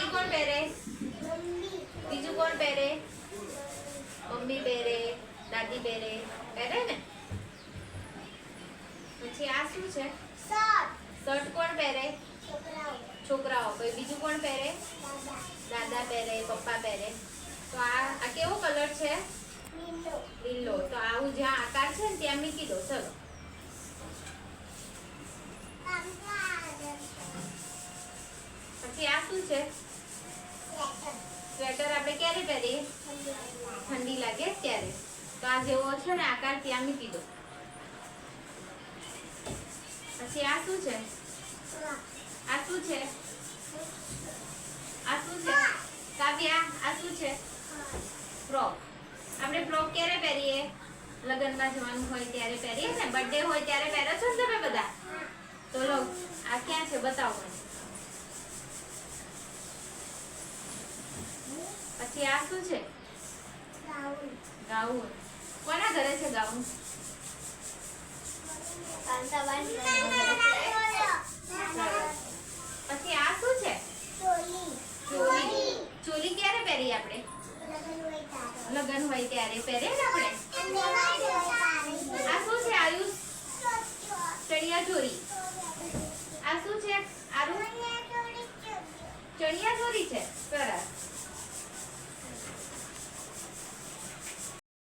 બીજું કોણ પહેરે? બીજું કોણ પહેરે? મમ્મી પહેરે, દાદી પહેરે, પહેરે ને? પછી આ શું છે? શર્ટ કોણ પહેરે? છોકરાઓ. પછી બીજું કોણ પહેરે? દાદા પહેરે, પપ્પા પહેરે. તો આ કેવો કલર છે? લીલો. તો આવું જ્યાં આકાર છે ને ત્યાં મૂકી દો. ચલો. પછી આ શું છે? સ્વેટર આપણે ક્યારે પહેરીએ? ઠંડી લાગે ત્યારે. તો આ જેવો છે ને આકાર ત્યાં મૂકી દો. પછી આ શું છે? આ શું છે? આ શું છે? કાવ્યા, આ શું છે? ફ્રોક. આપણે ફ્રોક ક્યારે પહેરીએ? લગ્નમાં જવાનું હોય ત્યારે પહેરીએ ને. બર્થડે હોય ત્યારે પહેરો છો ને તમે બધા? તો લો, આ ક્યાં છે બતાવો મને. પછી આ શું છે? ગાઉન. કોના ઘરે છે ગાઉન? પછી આ શું છે? ચોલી. ચોલી ક્યારે પહેરીએ આપણે? લગ્ન હોય ત્યારે પહેરીએ ને આપણે. આ શું છે આયુષ? ચણિયા ચોરી. આ શું છે આરુ? ચણિયા ચોરી છે. સરસ.